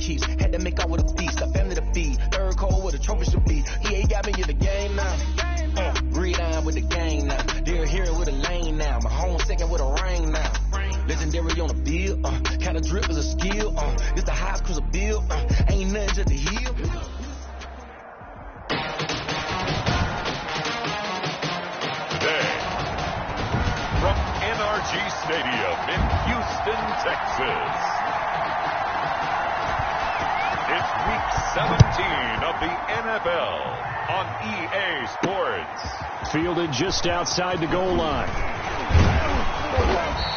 chiefs. Had to make out with a feast, a family to feed. Third cold where the trophy should be. He ain't got me in the game now. Breed on with the gang now. Dear hero with a lane now. My home second with a ring now. Legendary on the field. Kinda drip is a skill. It's the highest cruiser bill. Ain't nothing just the heel. From NRG Stadium in Houston, Texas. It's week 17 of the NFL on EA Sports. Fielded just outside the goal line.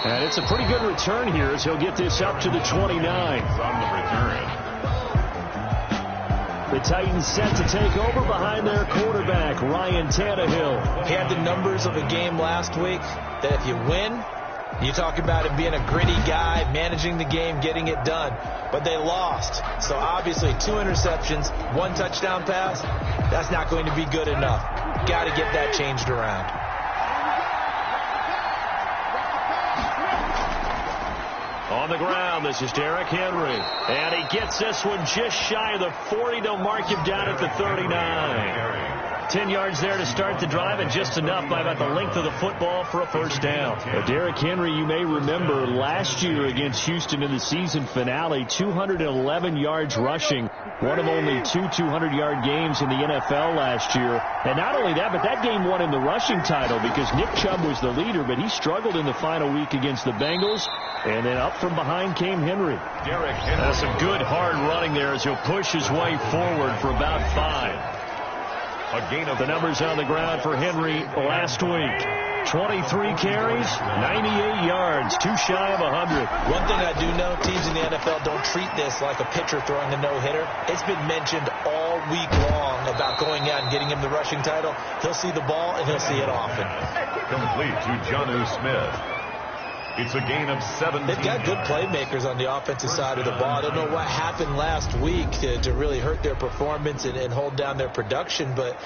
And it's a pretty good return here as he'll get this up to the 29. On the return. The Titans set to take over behind their quarterback, Ryan Tannehill. He had the numbers of a game last week that if you win, you talk about him being a gritty guy, managing the game, getting it done. But they lost. So obviously 2 interceptions, 1 touchdown pass, that's not going to be good enough. Got to get that changed around. On the ground, this is Derrick Henry. And he gets this one just shy of the 40. They'll mark him down at the 39. 10 yards there to start the drive, and just enough by about the length of the football for a first down. Derrick Henry, you may remember last year against Houston in the season finale, 211 yards rushing. One of only 2 200-yard games in the NFL last year. And not only that, but that game won him the rushing title because Nick Chubb was the leader, but he struggled in the final week against the Bengals. And then up from behind came Henry. Derrick Henry. That's some good hard running there as he'll push his way forward for about 5. A gain of the numbers on the ground for Henry last week. 23 carries, 98 yards, 2 shy of 100. One thing I do know, teams in the NFL don't treat this like a pitcher throwing a no-hitter. It's been mentioned all week long about going out and getting him the rushing title. He'll see the ball, and he'll see it often. Complete to Jonnu Smith. It's a gain of 17. They've got good playmakers on the offensive side of the ball. I don't know what happened last week to really hurt their performance and hold down their production, but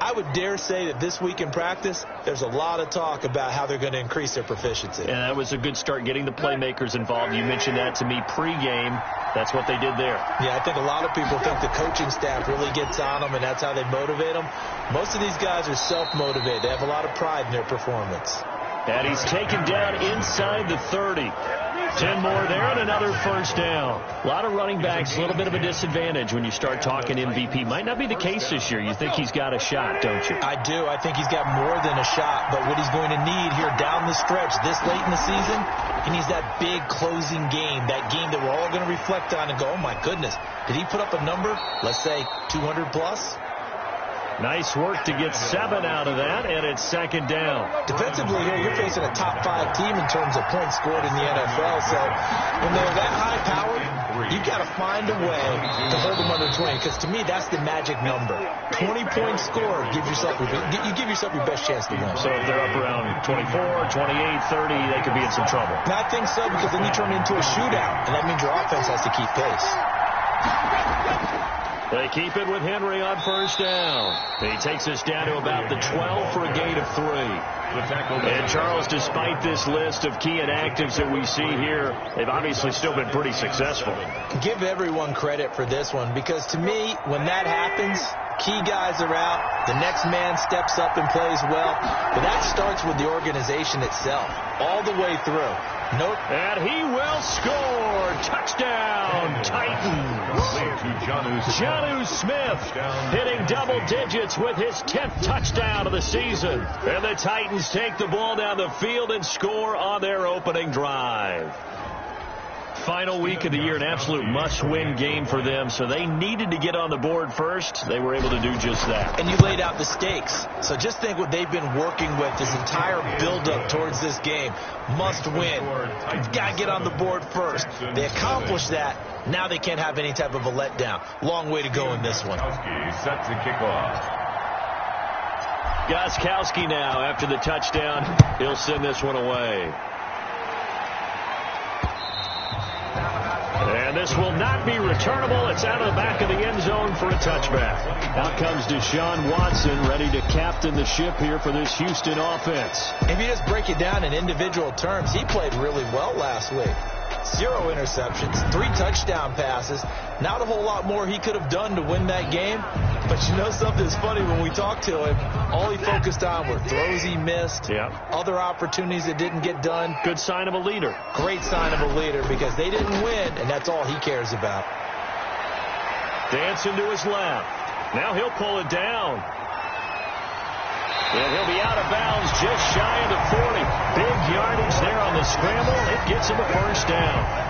I would dare say that this week in practice, there's a lot of talk about how they're going to increase their proficiency. And that was a good start, getting the playmakers involved. You mentioned that to me pregame. That's what they did there. Yeah, I think a lot of people think the coaching staff really gets on them, and that's how they motivate them. Most of these guys are self-motivated. They have a lot of pride in their performance. And he's taken down inside the 30. 10 more there and another first down. A lot of running backs, a little bit of a disadvantage when you start talking MVP. Might not be the case this year. You think he's got a shot, don't you? I do. I think he's got more than a shot. But what he's going to need here down the stretch this late in the season, he needs that big closing game, that game that we're all going to reflect on and go, oh, my goodness, did he put up a number, let's say 200 plus? Nice work to get 7 out of that, and it's second down. Defensively here, you're facing a top 5 team in terms of points scored in the NFL. So when they're that high-powered, you've got to find a way to hold them under 20, because to me, that's the magic number. 20 points scored, you give yourself your best chance to win. So if they're up around 24, 28, 30, they could be in some trouble. And I think so, because then you turn it into a shootout, and that means your offense has to keep pace. They keep it with Henry on first down. He takes us down to about the 12 for a gain of 3. And Charles, despite this list of key inactives that we see here, they've obviously still been pretty successful. Give everyone credit for this one, because to me, when that happens, key guys are out, the next man steps up and plays well, but that starts with the organization itself, all the way through. Nope. And he will score. Touchdown, Titans. Jonnu Smith hitting double digits with his 10th touchdown of the season. And the Titans take the ball down the field and score on their opening drive. Final week of the year, an absolute must-win game for them, so they needed to get on the board first. They were able to do just that. And you laid out the stakes. So just think what they've been working with this entire build-up towards this game. Must win. You've got to get on the board first. They accomplished that. Now they can't have any type of a letdown. Long way to go in this one. Set to kick off. Gostkowski now, after the touchdown, he'll send this one away. And this will not be returnable. It's out of the back of the end zone for a touchback. Out comes Deshaun Watson, ready to captain the ship here for this Houston offense. If you just break it down in individual terms, he played really well last week. 0 interceptions, 3 touchdown passes. Not a whole lot more he could have done to win that game. But you know something's funny, when we talked to him, all he focused on were throws he missed, other opportunities that didn't get done. Good sign of a leader. Great sign of a leader, because they didn't win, and that's all he cares about. Dancing to his left. Now he'll pull it down. And he'll be out of bounds just shy of the 40. Big yardage there on the scramble. It gets him a first down.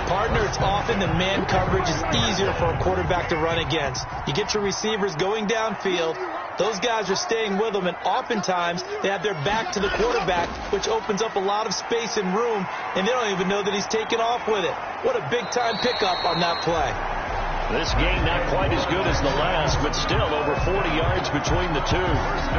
Partner, it's often the man coverage is easier for a quarterback to run against. You get your receivers going downfield. Those guys are staying with them, and oftentimes they have their back to the quarterback, which opens up a lot of space and room, and they don't even know that he's taken off with it. What a big-time pickup on that play. This game not quite as good as the last, but still over 40 yards between the two.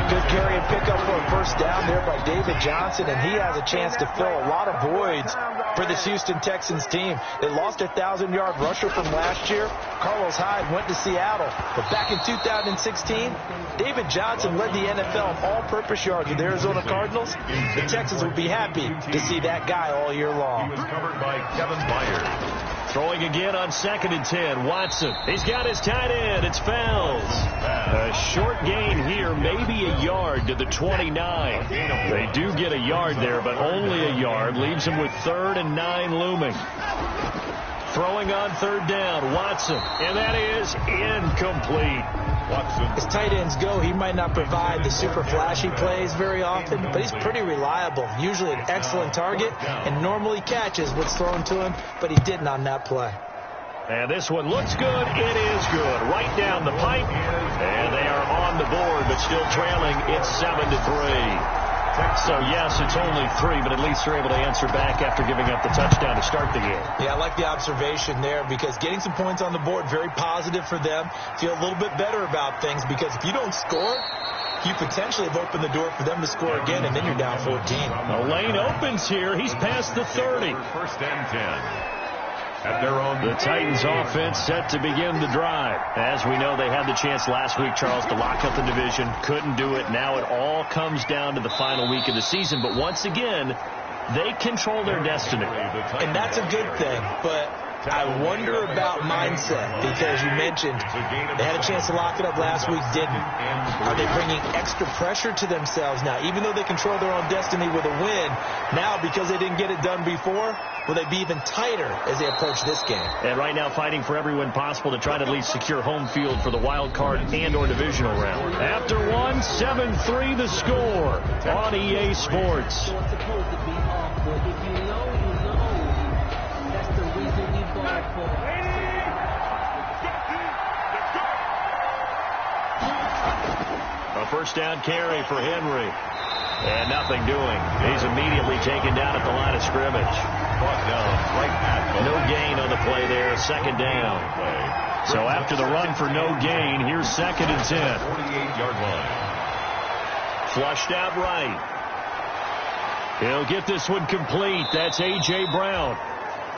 Good carry and pickup for a first down there by David Johnson, and he has a chance to fill a lot of voids for this Houston Texans team. They lost their 1,000-yard rusher from last year. Carlos Hyde went to Seattle, but back in 2016, David Johnson led the NFL in all-purpose yards with the Arizona Cardinals. The Texans would be happy to see that guy all year long. He was covered by Kevin Byard. Throwing again on 2nd and 10. Watson. He's got his tight end. It's Fells. A short gain here, maybe a yard to the 29. They do get a yard there, but only a yard. Leaves him with 3rd and 9 looming. Throwing on 3rd down. Watson. And that is incomplete. Watson. As tight ends go, he might not provide the super flashy plays very often, but he's pretty reliable. Usually an excellent target, and normally catches what's thrown to him, but he didn't on that play. And this one looks good. It is good. Right down the pipe. And they are on the board, but still trailing. It's 7-3. So, yes, it's only 3, but at least they're able to answer back after giving up the touchdown to start the game. Yeah, I like the observation there, because getting some points on the board, very positive for them. Feel a little bit better about things, because if you don't score, you potentially have opened the door for them to score again, and then you're down 14. The lane opens here. He's past the 30. 1st and 10. At their own. The Titans offense set to begin the drive. As we know, they had the chance last week, Charles, to lock up the division. Couldn't do it. Now it all comes down to the final week of the season. But once again, they control their destiny. And that's a good thing. But I wonder about mindset, because you mentioned they had a chance to lock it up last week, didn't. Are they bringing extra pressure to themselves now? Even though they control their own destiny with a win, now because they didn't get it done before, will they be even tighter as they approach this game? And right now fighting for every win possible to try to at least secure home field for the wild card and or divisional round. After 7-3 the score on EA Sports. A first down carry for Henry. And nothing doing. He's immediately taken down at the line of scrimmage. No gain on the play there. 2nd down. So after the run for no gain, here's 2nd and 10. 48-yard line. Flushed out right. He'll get this one complete. That's A.J. Brown.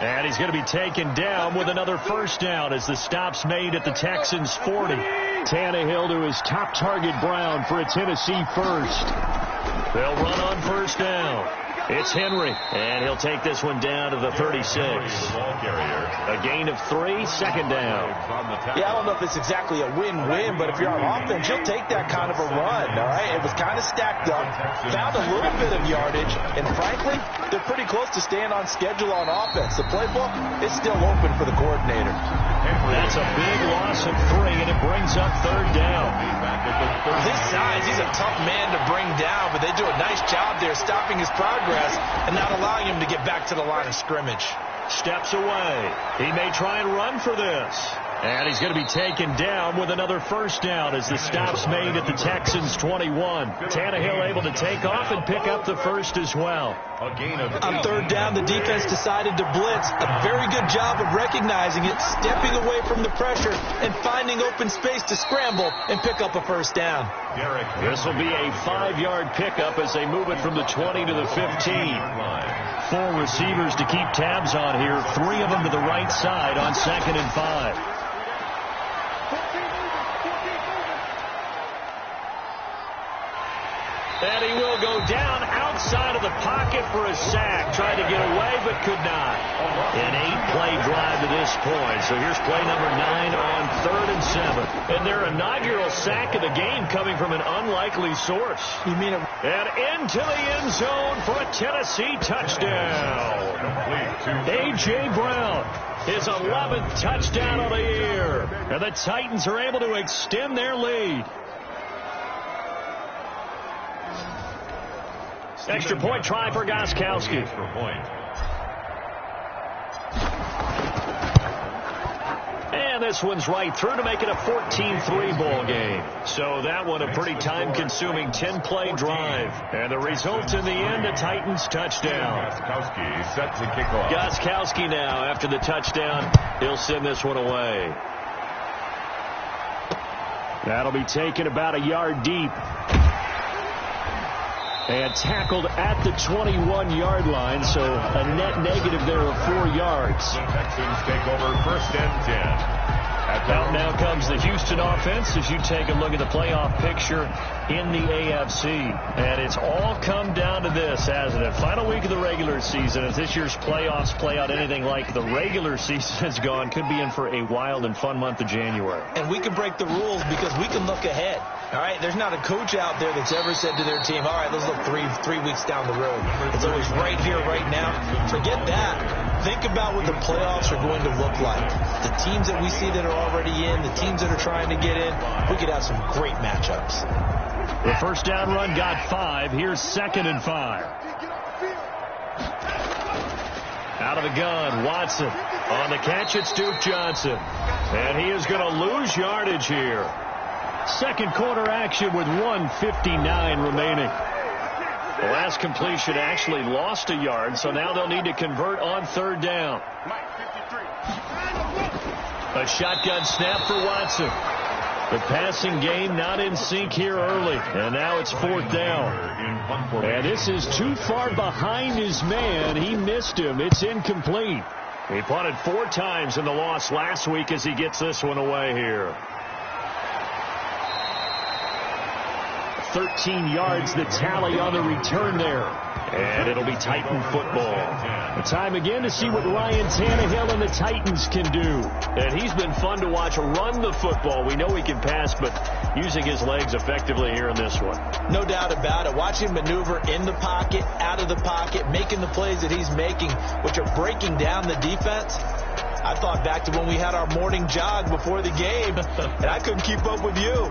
And he's going to be taken down with another first down as the stop's made at the Texans' 40. Tannehill to his top target, Brown, for a Tennessee first. They'll run on first down. It's Henry, and he'll take this one down to the 36. A gain of 3, 2nd down. Yeah, I don't know if it's exactly a win-win, but if you're on offense, you'll take that kind of a run, all right? It was kind of stacked up, found a little bit of yardage, and frankly, they're pretty close to staying on schedule on offense. The playbook is still open for the coordinator. That's a big loss of 3, and it brings up 3rd down. His size, he's a tough man to bring down, but they do a nice job there stopping his progress and not allowing him to get back to the line of scrimmage. Steps away. He may try and run for this. And he's going to be taken down with another first down as the stop's made at the Texans' 21. Tannehill able to take off and pick up the first as well. On 3rd down, the defense decided to blitz. A very good job of recognizing it, stepping away from the pressure, and finding open space to scramble and pick up a first down. This will be a 5-yard pickup as they move it from the 20 to the 15. 4 receivers to keep tabs on here. 3 of them to the right side on 2nd and 5. And he will go down outside of the pocket for a sack. Tried to get away, but could not. An 8-play drive to this point. So here's play number 9 on 3rd and 7. And their inaugural sack of the game coming from an unlikely source. You mean it? And into the end zone for a Tennessee touchdown. A.J. Brown, his 11th touchdown of the year. And the Titans are able to extend their lead. Extra point try for Gostkowski. And this one's right through to make it a 14-3 ball game. So that one a pretty time-consuming 10-play drive. And the result in the end, a Titans touchdown. Gostkowski set to kick off. Gostkowski now, after the touchdown, he'll send this one away. That'll be taken about a yard deep. And tackled at the 21-yard line, so a net negative there of 4 yards. The Texans take over 1st and 10. Out now comes the Houston offense as you take a look at the playoff picture in the AFC. And it's all come down to this, hasn't it? Final week of the regular season. As this year's playoffs play out anything like the regular season has gone, could be in for a wild and fun month of January. And we can break the rules because we can look ahead. All right, there's not a coach out there that's ever said to their team, all right, let's look three weeks down the road. It's always right here, right now. Forget that. Think about what the playoffs are going to look like. The teams that we see that are already in, the teams that are trying to get in, we could have some great matchups. The first down run got 5. Here's 2nd and 5. Out of the gun, Watson. On the catch, it's Duke Johnson. And he is going to lose yardage here. Second quarter action with 1:59 remaining. The last completion actually lost a yard, so now they'll need to convert on 3rd down. A shotgun snap for Watson. The passing game not in sync here early, and now it's 4th down. And this is too far behind his man. He missed him. It's incomplete. He punted 4 times in the loss last week as he gets this one away here. 13 yards the tally on the return there. And it'll be Titan football. The time again to see what Ryan Tannehill and the Titans can do. And he's been fun to watch run the football. We know he can pass, but using his legs effectively here in this one. No doubt about it. Watch him maneuver in the pocket, out of the pocket, making the plays that he's making, which are breaking down the defense. I thought back to when we had our morning jog before the game, and I couldn't keep up with you.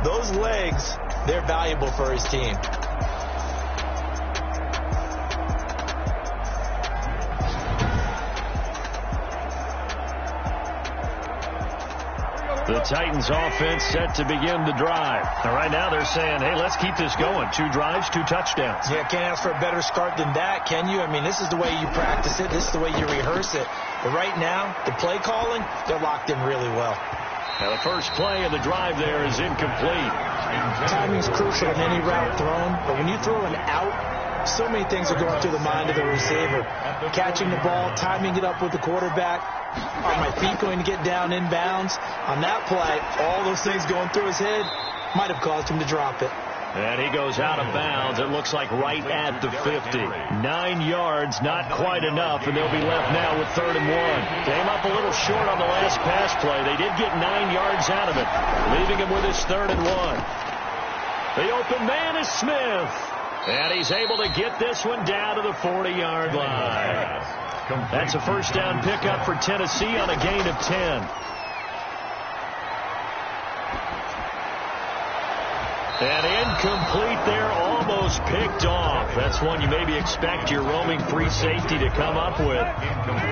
Those legs, they're valuable for his team. The Titans offense set to begin the drive. And right now they're saying, hey, let's keep this going. 2 drives, 2 touchdowns. Yeah, can't ask for a better start than that, can you? I mean, this is the way you practice it. This is the way you rehearse it. But right now, the play calling, they're locked in really well. Now the first play of the drive there is incomplete. Timing's crucial in any route thrown, but when you throw an out, so many things are going through the mind of the receiver. Catching the ball, timing it up with the quarterback. Are my feet going to get down inbounds? On that play, all those things going through his head might have caused him to drop it. And he goes out of bounds. It looks like right at the 50. 9 yards, not quite enough, and they'll be left now with 3rd and 1. Came up a little short on the last pass play. They did get 9 yards out of it, leaving him with his 3rd and 1. The open man is Smith. And he's able to get this one down to the 40-yard line. That's a first down pickup for Tennessee on a gain of 10. And incomplete there, almost picked off. That's one you maybe expect your roaming free safety to come up with.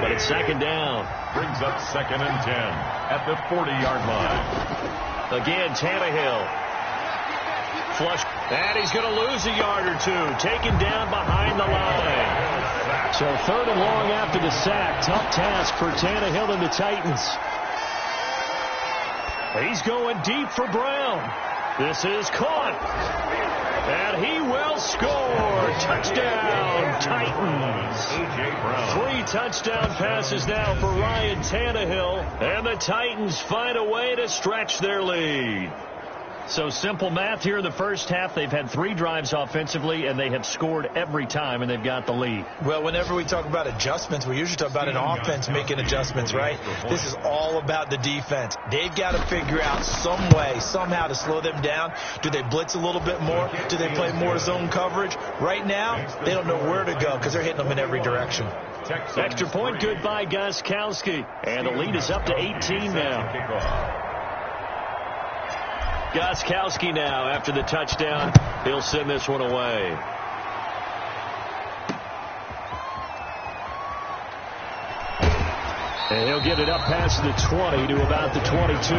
But it's 2nd down. Brings up 2nd and 10 at the 40-yard line. Again, Tannehill. Flush. And he's going to lose a yard or 2. Taken down behind the line. So 3rd and long after the sack. Tough task for Tannehill and the Titans. He's going deep for Brown. This is caught. And he will score. Touchdown, Titans. 3 touchdown passes now for Ryan Tannehill. And the Titans find a way to stretch their lead. So simple math here in the first half. They've had 3 drives offensively, and they have scored every time, and they've got the lead. Well, whenever we talk about adjustments, we usually talk about an offense making adjustments, right? This is all about the defense. They've got to figure out some way, somehow to slow them down. Do they blitz a little bit more? Do they play more zone coverage? Right now, they don't know where to go because they're hitting them in every direction. Extra point good by Gostkowski, and the lead is up to 18 now. Gostkowski now, after the touchdown, he'll send this one away. And he'll get it up past the 20 to about the 22.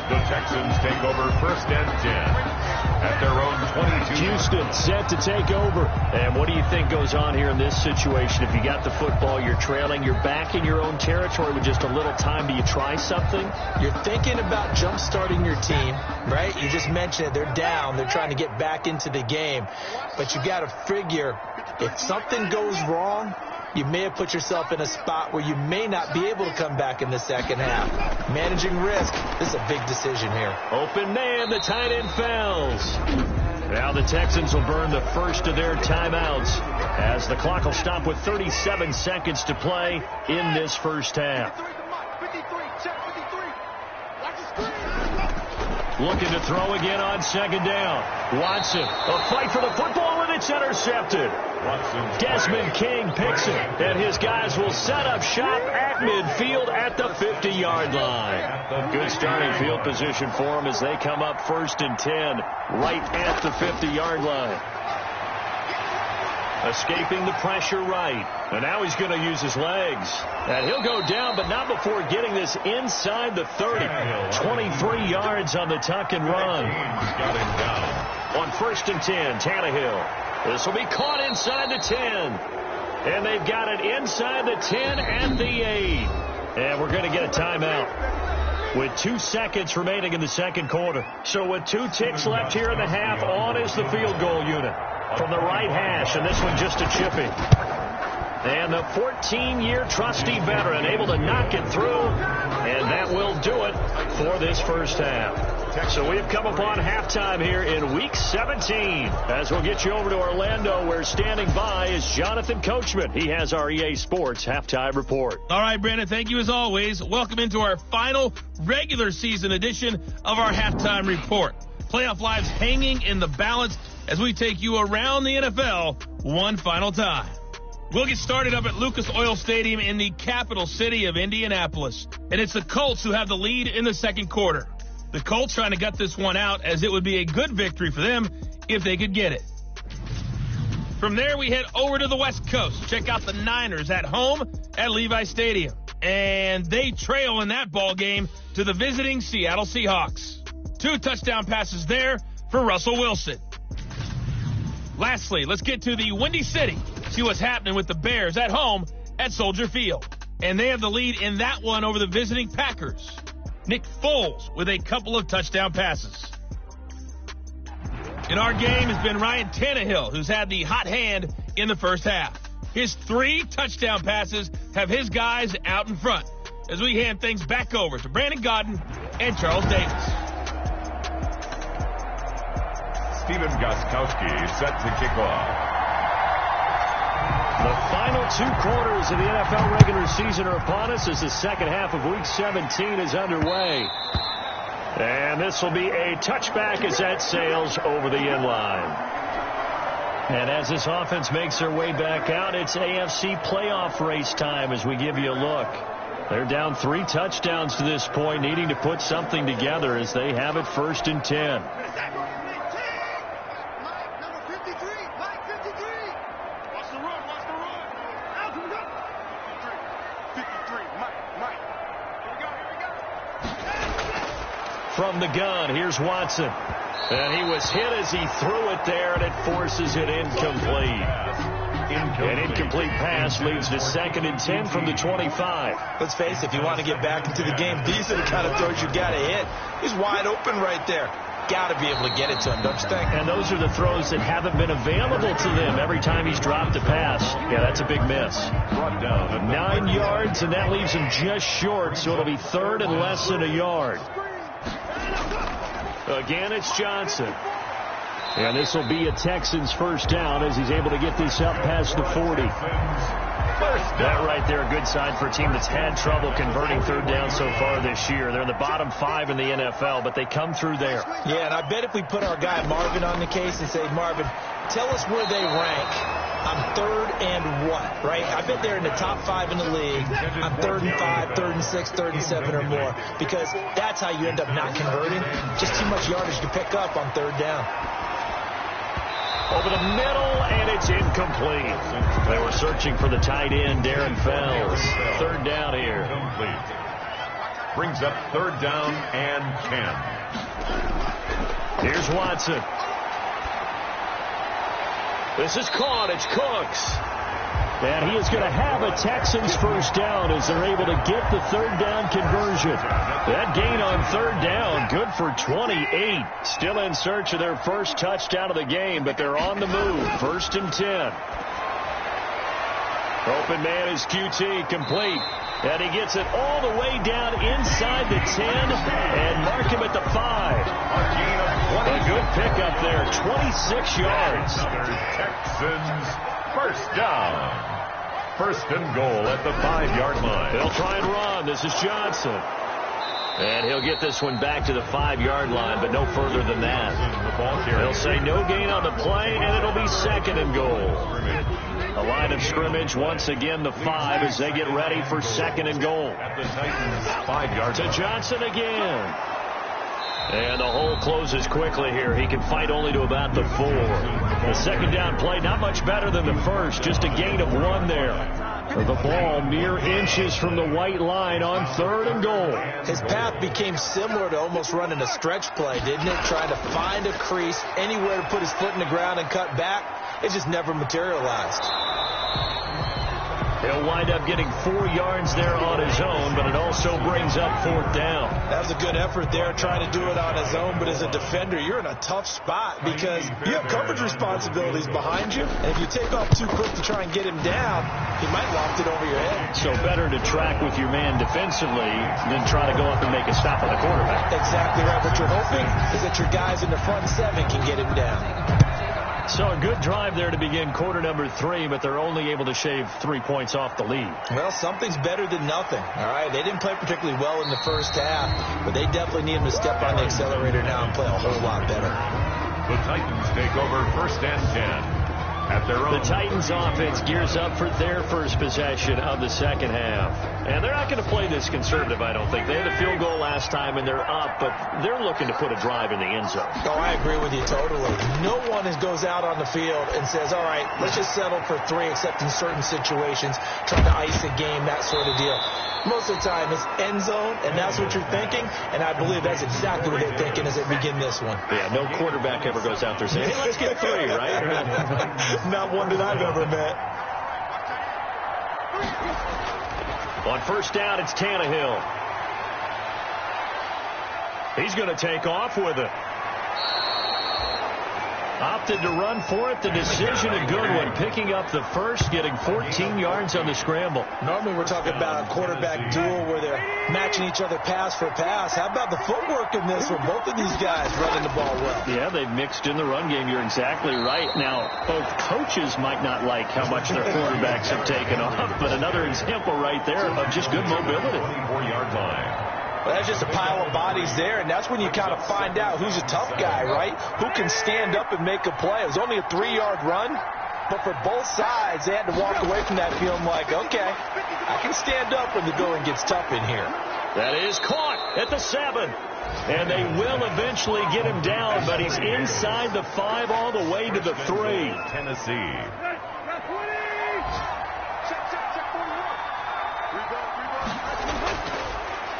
The Texans take over 1st and 10 at their own 22. Houston set to take over. And what do you think goes on here in this situation? If you got the football, you're trailing, you're back in your own territory with just a little time. Do you try something? You're thinking about jump-starting your team, right? You just mentioned it. They're down. They're trying to get back into the game. But you got to figure if something goes wrong, you may have put yourself in a spot where you may not be able to come back in the second half. Managing risk, this is a big decision here. Open man, the tight end fouls. Now the Texans will burn the first of their timeouts as the clock will stop with 37 seconds to play in this first half. Looking to throw again on 2nd down. Watson, a fight for the football, and it's intercepted. Desmond King picks it, and his guys will set up shop at midfield at the 50-yard line. Good starting field position for them as they come up 1st and 10 right at the 50-yard line. Escaping the pressure right. And now he's going to use his legs. And he'll go down, but not before getting this inside the 30. 23 yards on the tuck and run. On 1st and 10, Tannehill. This will be caught inside the 10. And they've got it inside the 10 and the 8. And we're going to get a timeout with 2 seconds remaining in the second quarter. So with 2 ticks left here in the half, on is the field goal unit from the right hash, and this one just a chipping. And the 14-year trusty veteran able to knock it through, and that will do it for this first half. So we've come upon halftime here in Week 17. As we'll get you over to Orlando, where standing by is Jonathan Coachman. He has our EA Sports halftime report. All right, Brandon, thank you as always. Welcome into our final regular season edition of our halftime report. Playoff lives hanging in the balance as we take you around the NFL one final time. We'll get started up at Lucas Oil Stadium in the capital city of Indianapolis. And it's the Colts who have the lead in the second quarter. The Colts trying to gut this one out, as it would be a good victory for them if they could get it. From there, we head over to the West Coast. Check out the Niners at home at Levi Stadium. And they trail in that ball game to the visiting Seattle Seahawks. 2 touchdown passes there for Russell Wilson. Lastly, let's get to the Windy City. See what's happening with the Bears at home at Soldier Field. And they have the lead in that one over the visiting Packers. Nick Foles with a couple of touchdown passes. In our game has been Ryan Tannehill, who's had the hot hand in the first half. His 3 touchdown passes have his guys out in front as we hand things back over to Brandon Godden and Charles Davis. Stephen Gostkowski set to kick off. The final 2 quarters of the NFL regular season are upon us as the second half of Week 17 is underway. And this will be a touchback as that sails over the end line. And as this offense makes their way back out, it's AFC playoff race time as we give you a look. They're down 3 touchdowns to this point, needing to put something together as they have it 1st and 10. From the gun, here's Watson. And he was hit as he threw it there, and it forces it incomplete. An incomplete pass leads to 2nd and 10 from the 25. Let's face it, if you want to get back into the game, these are the kind of throws you got to hit. He's wide open right there. Got to be able to get it to him, don't you think? And those are the throws that haven't been available to them every time he's dropped a pass. Yeah, that's a big miss. 9 yards, and that leaves him just short, so it'll be 3rd and less than a yard. Again, it's Johnson. And this will be a Texans first down as he's able to get this up past the 40. That right there, a good sign for a team that's had trouble converting third down so far this year. They're in the bottom 5 in the NFL, but they come through there. Yeah, and I bet if we put our guy Marvin on the case and say, Marvin, tell us where they rank on 3rd and what, right? I bet they're in the top 5 in the league on 3rd and 5, 3rd and 6, 3rd and 7 or more, because that's how you end up not converting. Just too much yardage to pick up on 3rd down. Over the middle, and it's incomplete. They were searching for the tight end, Darren Fells. 3rd down here. Complete. Brings up 3rd down and 10. Here's Watson. This is caught. It's Cooks. And he is going to have a Texans first down as they're able to get the 3rd down conversion. That gain on 3rd down, good for 28. Still in search of their first touchdown of the game, but they're on the move. 1st and 10. Open man is QT, complete. And he gets it all the way down inside the 10 and mark him at the 5. A good pickup there, 26 yards. Texans first down. 1st and goal at the 5-yard line. They'll try and run. This is Johnson. And he'll get this one back to the 5-yard line, but no further than that. They'll say no gain on the play, and it'll be 2nd and goal. A line of scrimmage, once again, the 5 as they get ready for 2nd and goal. At the Titans 5-yard to Johnson again. And the hole closes quickly here. He can fight only to about the 4. The 2nd down play, not much better than the first. Just a gain of 1 there. The ball mere inches from the white line on 3rd and goal. His path became similar to almost running a stretch play, didn't it? Trying to find a crease, anywhere to put his foot in the ground and cut back. It just never materialized. He'll wind up getting 4 yards there on his own, but it also brings up 4th down. That was a good effort there, trying to do it on his own, but as a defender, you're in a tough spot because you have coverage responsibilities behind you, and if you take off too quick to try and get him down, he might loft it over your head. So better to track with your man defensively than try to go up and make a stop on the quarterback. Exactly right. What you're hoping is that your guys in the front 7 can get him down. So a good drive there to begin quarter number 3, but they're only able to shave 3 points off the lead. Well, something's better than nothing. All right, they didn't play particularly well in the first half, but they definitely need him to step on the accelerator now and play a whole lot better. The Titans take over 1st and 10. At their own. The Titans offense gears up for their first possession of the 2nd half. And they're not going to play this conservative, I don't think. They had a field goal last time, and they're up, but they're looking to put a drive in the end zone. Oh, I agree with you totally. No one goes out on the field and says, all right, let's just settle for 3, except in certain situations, trying to ice a game, that sort of deal. Most of the time, it's end zone, and that's what you're thinking, and I believe that's exactly what they're thinking as they begin this one. Yeah, no quarterback ever goes out there saying, hey, let's get 3, right? Not one that I've ever met. On 1st down, it's Tannehill. He's going to take off with it. Opted to run for it. The decision, a good one. Picking up the first, getting 14 yards on the scramble. Normally we're talking about a quarterback duel where they're matching each other pass for pass. How about the footwork in this with both of these guys running the ball well? Yeah, they've mixed in the run game. You're exactly right. Now, both coaches might not like how much their quarterbacks have taken off, but another example right there of just good mobility. 24-yard line. Well, that's just a pile of bodies there, and that's when you kind of find out who's a tough guy, right? Who can stand up and make a play. It was only a 3-yard run, but for both sides, they had to walk away from that feeling like, okay, I can stand up when the going gets tough in here. That is caught at the 7. And they will eventually get him down, but he's inside the 5 all the way to the 3. Tennessee.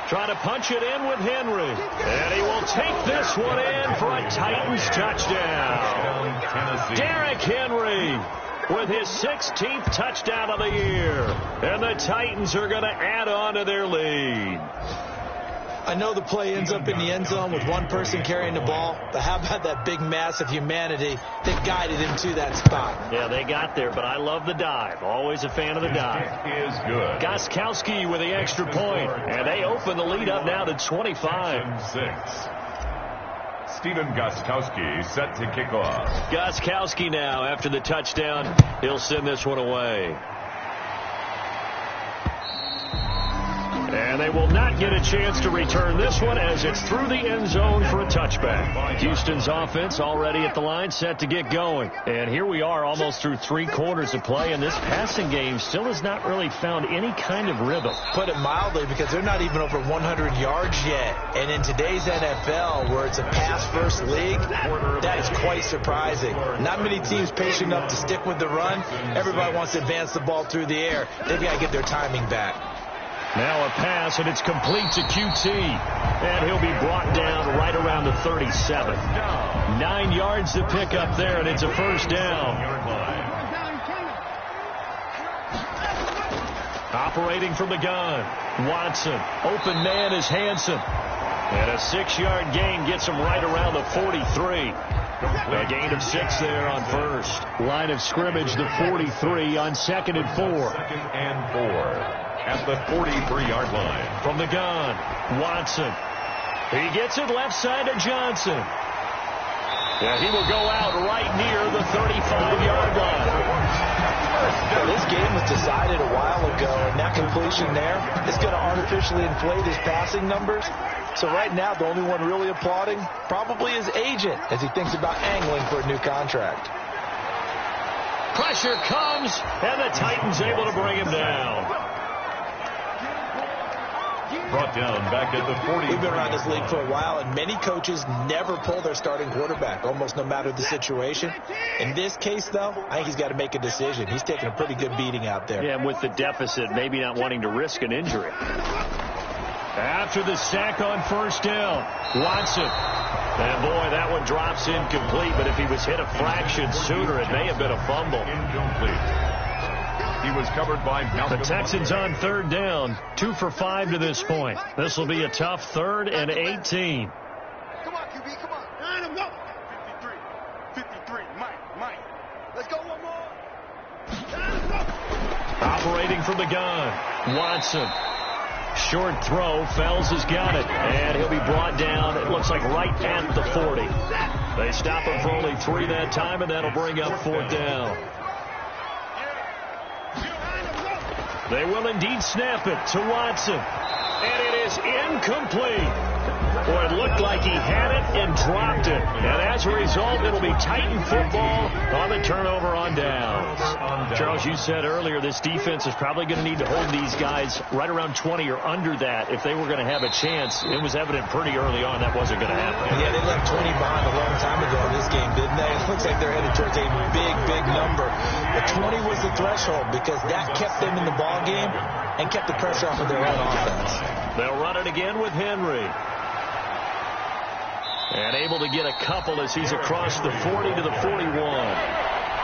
Trying to punch it in with Henry. And he will take this one in for a Titans touchdown. Derrick Henry with his 16th touchdown of the year. And the Titans are going to add on to their lead. I know the play ends up in the end zone with one person carrying the ball, but how about that big mass of humanity that guided him to that spot? Yeah, they got there, but I love the dive. Always a fan of the dive. It is good. Gostkowski with the extra point, and they open the lead up now to 25. 6. Stephen Gostkowski set to kick off. Gostkowski now after the touchdown. He'll send this one away. And they will not get a chance to return this one as it's through the end zone for a touchback. Houston's offense already at the line, set to get going. And here we are almost through 3 quarters of play, and this passing game still has not really found any kind of rhythm. Put it mildly, because they're not even over 100 yards yet. And in today's NFL, where it's a pass-first league, that is quite surprising. Not many teams patient enough to stick with the run. Everybody wants to advance the ball through the air. They've got to get their timing back. Now a pass, and it's complete to QT. And he'll be brought down right around the 37. 9 yards to pick up there, and it's a first down. Operating from the gun, Watson. Open man is Hansen. And a 6-yard gain gets him right around the 43. A gain of 6 there on first. Line of scrimmage, the 43 on 2nd and 4. 2nd and 4. At the 43-yard line. From the gun, Watson. He gets it left side to Johnson. Yeah, he will go out right near the 35-yard line. Well, this game was decided a while ago, and that completion there is going to artificially inflate his passing numbers. So right now, the only one really applauding probably his agent as he thinks about angling for a new contract. Pressure comes, and the Titans able to bring him down. Brought down back at the 40. We've been around this league for a while, and many coaches never pull their starting quarterback, almost no matter the situation. In this case, though, I think he's got to make a decision. He's taking a pretty good beating out there. Yeah, and with the deficit, maybe not wanting to risk an injury. After the sack on first down, Watson. And boy, that one drops incomplete, but if he was hit a fraction sooner, it may have been a fumble. Incomplete. He was covered by Malcolm. The Texans on 3rd down, 2 for 5 to this point. This will be a tough 3rd and 18. Come on, QB, come on. Line him up. 53, Mike. Let's go one more. Line him up. Operating from the gun, Watson. Short throw, Fells has got it, and he'll be brought down, it looks like right at the 40. They stop him for only 3 that time, and that'll bring up 4th down. They will indeed snap it to Watson. And it is incomplete. Boy, it looked like he had it and dropped it. And as a result, it'll be Titan football on the turnover on downs. Charles, you said earlier this defense is probably going to need to hold these guys right around 20 or under that if they were going to have a chance. It was evident pretty early on that wasn't going to happen. Yeah, they left 20 behind a long time ago in this game, didn't they? It looks like they're headed towards a big number. But 20 was the threshold because that kept them in the ball game and kept the pressure off of their own offense. They'll run it again with Henry. And able to get a couple as he's across the 40 to the 41.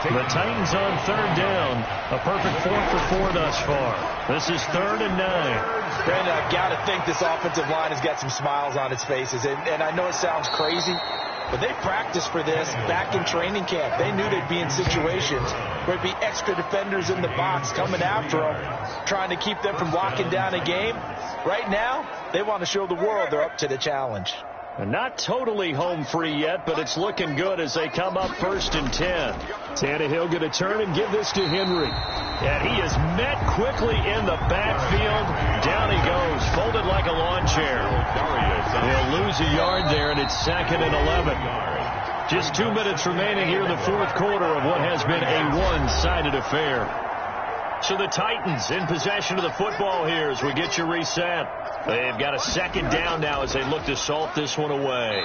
The Titans on 3rd down. A perfect 4 for 4 thus far. This is 3rd and 9. Brandon, I've got to think this offensive line has got some smiles on its faces. And I know it sounds crazy, but they practiced for this back in training camp. They knew they'd be in situations where there'd be extra defenders in the box coming after them, trying to keep them from locking down a game. Right now, they want to show the world they're up to the challenge. Not totally home free yet, but it's looking good as they come up 1st and 10. Tannehill going to turn and give this to Henry. And he is met quickly in the backfield. Down he goes, folded like a lawn chair. He'll lose a yard there, and it's 2nd and 11. Just 2 minutes remaining here in the 4th quarter of what has been a one-sided affair. So the Titans in possession of the football here as we get you reset. They've got a 2nd down now as they look to salt this one away.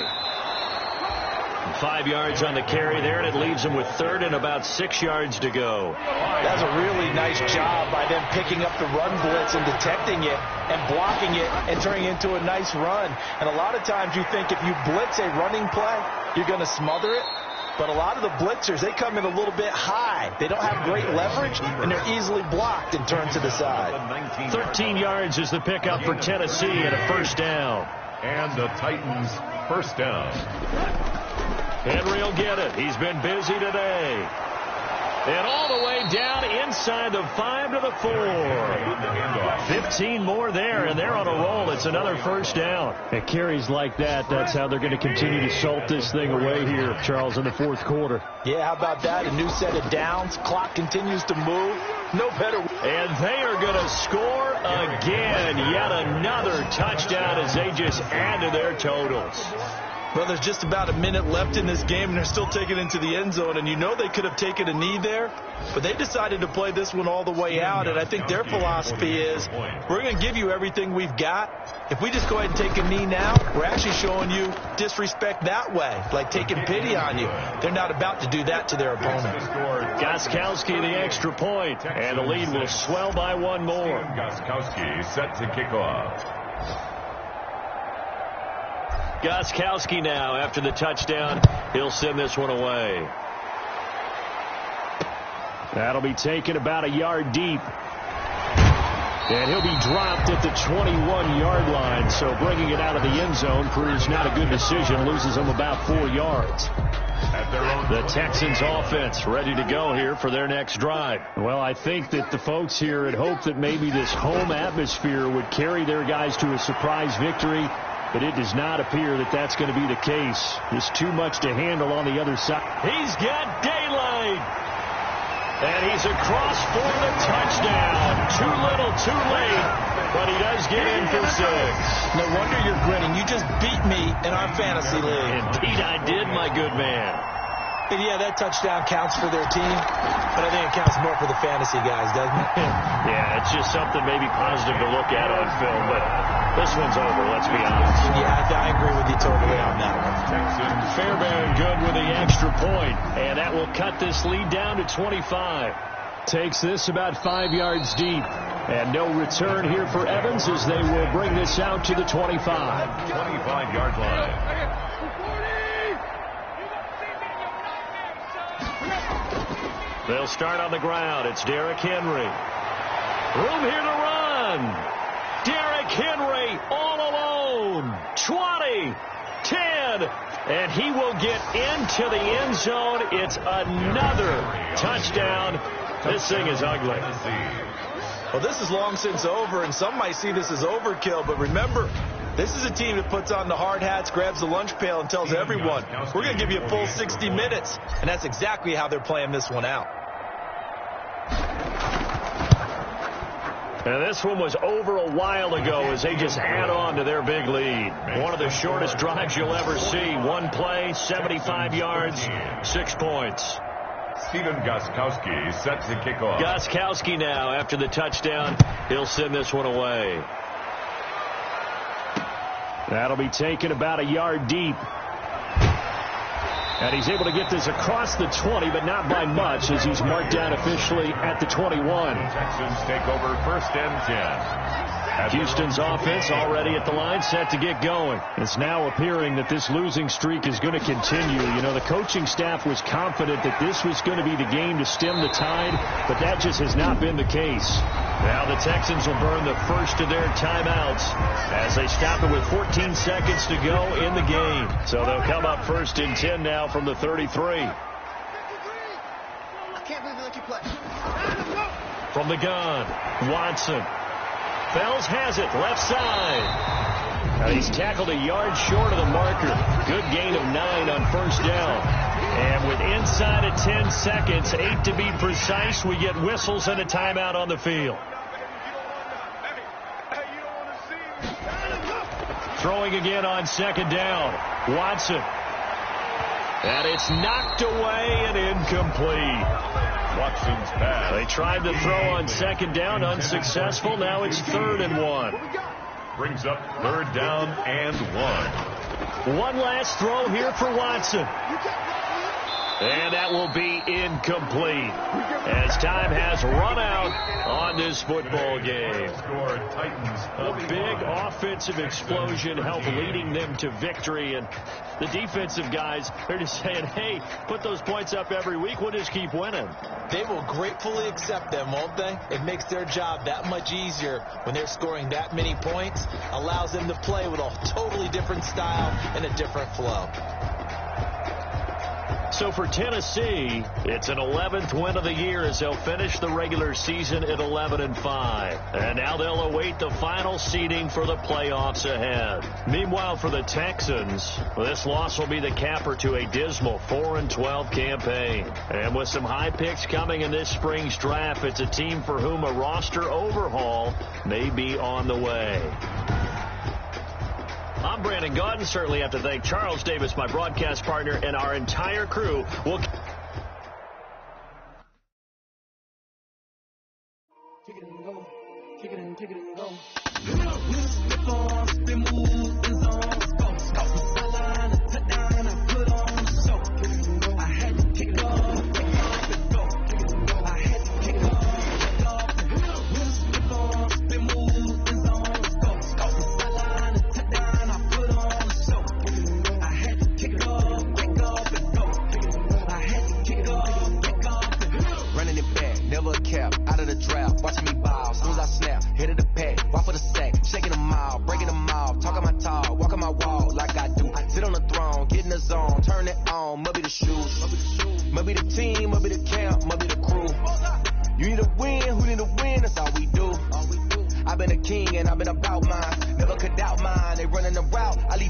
5 yards on the carry there, and it leaves them with 3rd and about 6 yards to go. That's a really nice job by them picking up the run blitz and detecting it and blocking it and turning it into a nice run. And a lot of times you think if you blitz a running play, you're going to smother it. But a lot of the blitzers, they come in a little bit high. They don't have great leverage, and they're easily blocked and turned to the side. 13 yards is the pickup for Tennessee and a 1st down. And the Titans 1st down. Henry will get it. He's been busy today. And all the way down inside the 5 to the 4. 15 more there, and they're on a roll. It's another first down. At carries like that, that's how they're going to continue to salt this thing away here, Charles, in the fourth quarter. Yeah, how about that? A new set of downs. Clock continues to move. No better. And they are going to score again. Yet another touchdown as they just add to their totals. Well, there's just about a minute left in this game, and they're still taking it into the end zone. And you know they could have taken a knee there, but they decided to play this one all the way out. And I think their philosophy is, we're going to give you everything we've got. If we just go ahead and take a knee now, we're actually showing you disrespect that way, like taking pity on you. They're not about to do that to their opponent. Gostkowski the extra point, and the lead will swell by one more. Gostkowski set to kick off. Gostkowski now, after the touchdown, he'll send this one away. That'll be taken about a yard deep. And he'll be dropped at the 21-yard line. So bringing it out of the end zone proves not a good decision. Loses him about 4 yards. The Texans offense ready to go here for their next drive. Well, I think that the folks here had hoped that maybe this home atmosphere would carry their guys to a surprise victory. But it does not appear that that's going to be the case. There's too much to handle on the other side. He's got daylight. And he's across for the touchdown. Too little, too late. But he does get in for 6. No wonder you're grinning. You just beat me in our fantasy league. Indeed I did, my good man. And yeah, that touchdown counts for their team, but I think it counts more for the fantasy guys, doesn't it? Yeah, it's just something maybe positive to look at on film, but this one's over, let's be honest. Yeah, I agree with you totally on that one. Fairbairn good with the extra point, and that will cut this lead down to 25. Takes this about 5 yards deep. And no return here for Evans as they will bring this out to the 25. 25-yard line. They'll start on the ground. It's Derrick Henry. Room here to run. Derrick Henry all alone. 20, 10, and he will get into the end zone. It's another touchdown. This thing is ugly. Well, this is long since over, and some might see this as overkill, but remember, this is a team that puts on the hard hats, grabs the lunch pail, and tells everyone, we're going to give you a full 60 minutes. And that's exactly how they're playing this one out. And this one was over a while ago as they just add on to their big lead. One of the shortest drives you'll ever see. One play, 75 yards, 6 points. Stephen Gostkowski set to kick off. Gostkowski now, after the touchdown, he'll send this one away. That'll be taken about a yard deep. And he's able to get this across the 20, but not by much as he's marked down officially at the 21. Texans take over 1st and 10. Houston's offense already at the line, set to get going. It's now appearing that this losing streak is going to continue. You know, the coaching staff was confident that this was going to be the game to stem the tide, but that just has not been the case. Now the Texans will burn the first of their timeouts as they stop it with 14 seconds to go in the game. So they'll come up 1st and 10 now from the 33. I can't believe they let you play. From the gun, Watson. Fells has it, left side. Now he's tackled a yard short of the marker. Good gain of 9 on 1st down. And with inside of 10 seconds, 8 to be precise, we get whistles and a timeout on the field. Throwing again on 2nd down. Watson. And it's knocked away and incomplete. Watson's pass. They tried to throw on 2nd down, unsuccessful. Now it's 3rd and 1. Brings up 3rd down and 1. One last throw here for Watson. And that will be incomplete as time has run out on this football game. A big offensive explosion helped leading them to victory. And the defensive guys, they're just saying, hey, put those points up every week. We'll just keep winning. They will gratefully accept them, won't they? It makes their job that much easier when they're scoring that many points. Allows them to play with a totally different style and a different flow. So for Tennessee, it's an 11th win of the year as they'll finish the regular season at 11-5. And now they'll await the final seeding for the playoffs ahead. Meanwhile, for the Texans, this loss will be the capper to a dismal 4-12 campaign. And with some high picks coming in this spring's draft, it's a team for whom a roster overhaul may be on the way. I'm Brandon Gaudin. Certainly have to thank Charles Davis, my broadcast partner, and our entire crew. We'll Kick it and go. Kick it and go. Watching me ball, soon as I snap, hit of the pack, walk for the sack, shaking them all, breaking them off, talking my talk, walking my wall like I do. I sit on the throne, get in the zone, turn it on, must be the shoes, must be the team, must be the camp, must be the crew. You need a win, who need a win, that's all we do. I've been a king and I've been about mine, never could doubt mine, they running the route, I leave